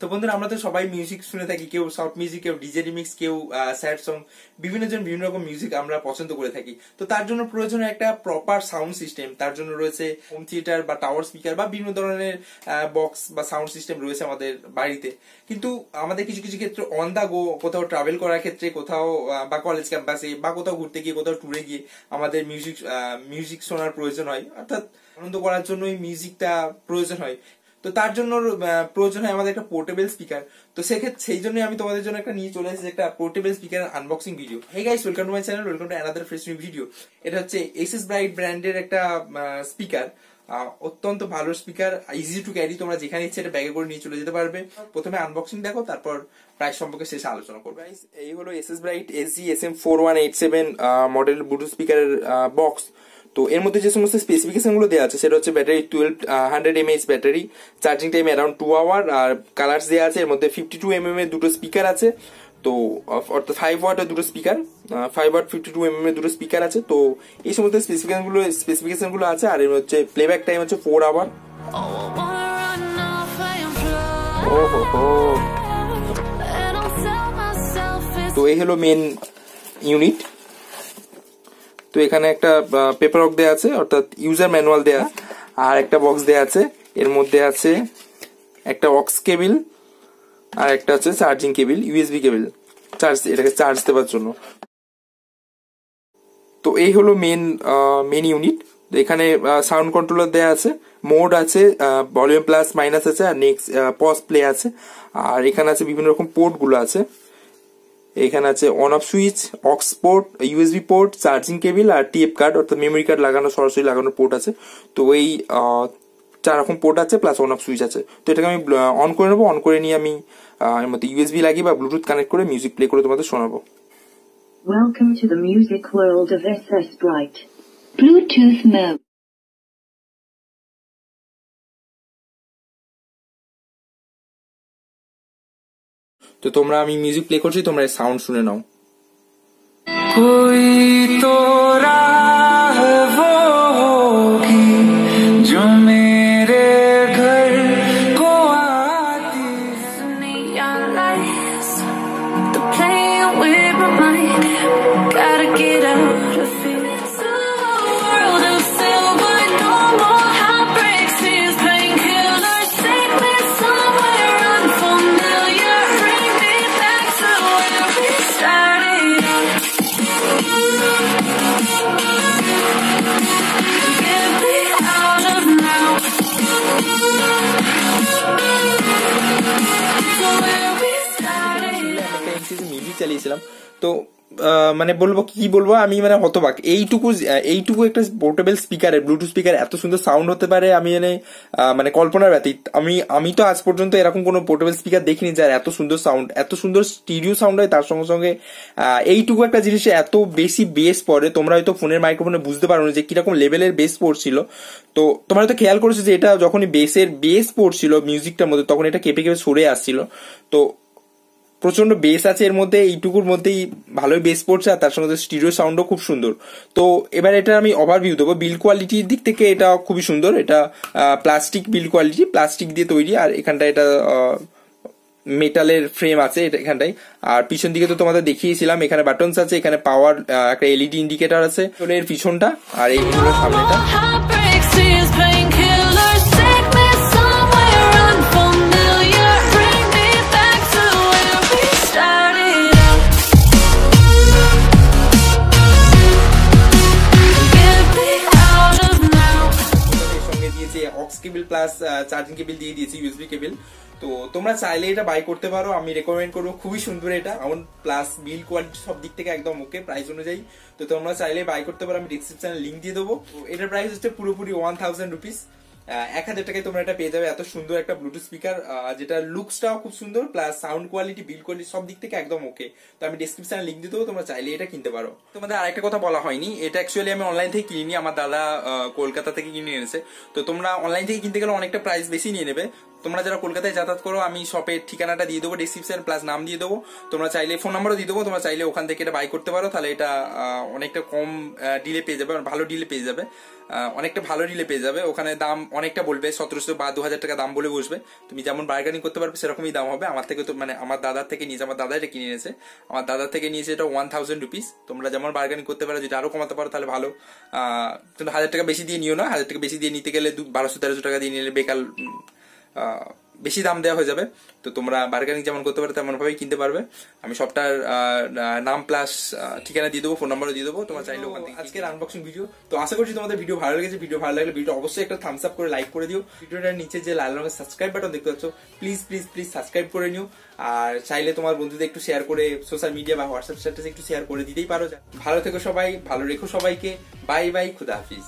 তো বন্ধুরা আমরা তো সবাই মিউজিক শুনে থাকি, কেউ সফট মিউজিক, কেউ ডিজে রিমিক্স, কেউ স্যাড সং, বিভিন্ন জন বিভিন্ন রকম মিউজিক আমরা পছন্দ করে থাকি। তো তার জন্য প্রয়োজন একটা প্রপার সাউন্ড সিস্টেম। তার জন্য রয়েছে হোম থিয়েটার বা টাওয়ার স্পিকার বা বিভিন্ন ধরনের বক্স বা সাউন্ড সিস্টেম রয়েছে আমাদের বাড়িতে। কিন্তু আমাদের কিছু কিছু ক্ষেত্রে অন দা গো, কোথাও ট্রাভেল করার ক্ষেত্রে, কোথাও বা কলেজ ক্যাম্পাসে বা কোথাও ঘুরতে গিয়ে, কোথাও ট্যুরে গিয়ে আমাদের মিউজিক শোনার প্রয়োজন হয়, অর্থাৎ আনন্দ করার জন্যই মিউজিকটা প্রয়োজন হয়। তো তার জন্য প্রয়োজন হয় আমাদের একটা পোর্টেবল স্পিকার। তো সেক্ষেত্রে সেই জন্য আমি তোমাদের জন্য একটা নিয়ে চলে এসেছি, একটা portable speaker unboxing video. Hey guys, welcome to my channel, welcome to another fresh new video. এটা হচ্ছে Ssbright ব্র্যান্ডের একটা স্পিকার, অত্যন্ত ভালো স্পিকার, ইজি টু ক্যারি। তোমরা যেখানে ইচ্ছে এটা ব্যাগে করে নিয়ে চলে যেতে পারবে। প্রথমে আনবক্সিং দেখো, তারপর প্রাইস সম্পর্কে শেষে আলোচনা করবে। এই হলো Ssbright SG SM4187 model Bluetooth স্পিকারের বক্স। তো এর মধ্যে যে সমস্ত স্পেসিফিকেশন গুলো দেওয়া আছে সেটা হচ্ছে battery 1200 mAh battery, charging time around 2 hour, আর কালার্স দেওয়া আছে। এর মধ্যে 52 mm এর দুটো স্পিকার আছে, তো অর্থাৎ 5 ওয়াটের দুটো স্পিকার, 5 ওয়াট 52 mm এর দুটো স্পিকার আছে। তো এই সমস্ত স্পেসিফিকেশন গুলো আছে। আর এর হচ্ছে প্লেব্যাক টাইম হচ্ছে 4 আওয়ার। তো এই হলো মেন ইউনিট। তো এখানে একটা পেপার ওয়ার্ক দেওয়া আছে, অর্থাৎ ইউজার ম্যানুয়াল দেওয়া, আর একটা বক্স দেওয়া আছে। এর মধ্যে আছে একটা অক্স কেবিল আর একটা হচ্ছে চার্জিং কেবিল, ইউএসবি কেবিল, এটাকে চার্জ দেওয়ার জন্য। তো এই হলো মেন ইউনিট। এখানে সাউন্ড কন্ট্রোলার দেওয়া আছে, মোড আছে, ভলিউম প্লাস মাইনাস আছে, আর নেক্সট পজ প্লে আছে। আর এখানে আছে বিভিন্ন রকম পোর্ট গুলো আছে। এখানে আছে on off switch, aux port, USB port, charging cable আর টিএফ কার্ড, অর্থাৎ মেমোরি কার্ড লাগানো, সরাসরি লাগানোর পোর্ট আছে। তো এই 4 রকম পোর্ট আছে, প্লাস অন অফ সুইচ আছে। তো এটাকে আমি অন করে নেবো। অন করে নিয়ে আমি এর মধ্যে ইউএসবি লাগিয়ে বা ব্লুটুথ কানেক্ট করে মিউজিক প্লে করে তোমাদের শোনাবো। Welcome to the music world of Ssbright. Bluetooth mode. তো আমি মিউজিক প্লে করছি, তোমরা সাউন্ড শুনে নাও। कोई तो राह वो होगी जो मेरे घर को आती neon lights, the playing with my mind. Gotta get out of here. It's a world of silver, no more heartbreaks, these painkillers. Take me somewhere unfamiliar, bring me back to where we started out. Get me out of now. To where we started out. Music চালিয়েছিলাম, তো মানে কি বলবো আমি, মানে হতবাক। এইটুকু একটা পোর্টেবল স্পিকারের, ব্লুটুথ স্পিকার এত সুন্দর সাউন্ড হতে পারে, আমি মানে কল্পনার ব্যতীত। আমি তো আজ পর্যন্ত এরকম কোনো পোর্টেবল স্পিকার দেখিনি যার এত সুন্দর সাউন্ড, এত সুন্দর স্টিরিও সাউন্ড হয়। তার সঙ্গে সঙ্গে এইটুকু একটা জিনিসে এত বেশি বেস পড়ে। তোমরা হয়তো ফোনের মাইক্রোফোনে বুঝতে পারো না যে কিরকম লেভেলের বেস পড়ছিল। তো তোমরা হয়তো খেয়াল করেছো যে এটা যখনই বেস পড়ছিল মিউজিকটার মধ্যে, তখন এটা কেঁপে কেঁপে সরে আসছিল। তো প্রচন্ড বেস আছে এর মধ্যে, এইটুকুর মধ্যেই ভালোই বেস পড়ছে, আর তার সঙ্গে স্টিরিও সাউন্ডও খুব সুন্দর। তো এবার এটা আমি ওভারভিউ দেবো। বিল্ড কোয়ালিটির দিক থেকে এটা খুবই সুন্দর। এটা প্লাস্টিক বিল্ড কোয়ালিটি, প্লাস্টিক দিয়ে তৈরি। আর এখানটা এটা মেটালের ফ্রেম আছে এখানটাই। আর পিছন দিকে তো তোমাদের দেখিয়েছিলাম, এখানে বাটনস আছে, এখানে পাওয়ার, একটা এলইডি ইন্ডিকেটর আছে। এর পিছনটা আর এই সামনেটা। কেবিল প্লাস চার্জিং কেবিল দিয়ে দিয়েছি, ইউএসবি কেবিল। তো তোমরা চাইলে এটা বাই করতে পারো, আমি রেকমেন্ড করবো। খুবই সুন্দর এটা, সাউন্ড প্লাস বিল্ড কোয়ালিটি সব দিক থেকে একদম ওকে প্রাইস অনুযায়ী। তো তোমরা চাইলে বাই করতে পারো, আমি ডিসক্রিপশনে লিঙ্ক দিয়ে দেবো। এটার প্রাইস হচ্ছে পুরোপুরি 1000 রুপিস। 1000 টাকায় তোমরা এটা পেয়ে যাবে। এত সুন্দর একটা ব্লুটুথ স্পিকার, যেটা লুকসটাও খুব সুন্দর, plus sound quality, build quality সব দিক থেকে একদম ওকে। তো আমি ডিসক্রিপশনে লিঙ্ক দিয়ে দেবো, তোমরা চাইলে এটা কিনতে পারো। তোমাদের আরেকটা কথা বলা হয়নি, এটা অ্যাকচুয়ালি আমি অনলাইন থেকে কিনিনি, আমার দাদা কলকাতা থেকে কিনে এনেছে। তো তোমরা অনলাইন থেকে কিনতে গেলে অনেকটা প্রাইস বেশি নিয়ে নেবে। তোমরা যারা কলকাতায় যাতায়াত করো আমি শপের ঠিকানাটা দিয়ে দেবো ডেসক্রিপশন প্লাস নাম দিয়ে দেবো, তোমরা চাইলে ফোন নাম্বারও দিয়ে দেবো, তোমরা চাইলে ওখান থেকে এটা বাই করতে পারো, তাহলে এটা অনেকটা কম ডিলে পেয়ে যাবে, ভালো ডিলে পেয়ে যাবে, অনেকটা ভালো ডিলে পেয়ে যাবে। ওখানে দাম অনেকটা বলবে 1700 বা 2000 টাকা দাম বলে বসবে, তুমি যেমন বার্গেনিং করতে পারবে সেরকমই দাম হবে। আমার থেকে তো মানে আমার দাদার থেকে নিয়েছে, আমার দাদা এটা কিনে নিয়েছে, আমার দাদার থেকে নিয়েছে এটা 1000 রুপিস। তোমরা যেমন বার্গেনিং করতে পারো, যদি আরো কমাতে পারো তাহলে ভালো, কিন্তু 1000 টাকা বেশি দিয়ে নিও না, 1000 টাকা বেশি দিয়ে নিতে গেলে 1200-1300 টাকা দিয়ে নিলে বেকার বেশি দাম দেওয়া হয়ে যাবে। তো তোমরা বার্গেনিং যেমন করতে পারো তেমন ভাবেই কিনতে পারবে। আমি সবটার নাম প্লাস ঠিকানা দিয়ে দেবো, ফোন নাম্বারও দিয়ে দেবো, তোমরা চাইলে ওখান থেকে। আজকের আনবক্সিং ভিডিও তো আশা করছি তোমাদের ভিডিও ভালো লেগেছে। ভিডিও ভালো লাগলে ভিডিও অবশ্যই একটা থামস আপ করে লাইক করে দিও। ভিডিওটার নিচে যে লাল রঙের সাবস্ক্রাইব বাটন দেখতে পাচ্ছ প্লিজ প্লিজ প্লিজ সাবস্ক্রাইব করে নিও। আর চাইলে তোমার বন্ধুদের একটু শেয়ার করে সোশ্যাল মিডিয়া বা হোয়াটসঅ্যাপ স্ট্যাটাসে একটু শেয়ার করে দিতেই পারো। ভালো থেকো সবাই, ভালো রেখো সবাইকে, বাই বাই, খুদা হাফিজ।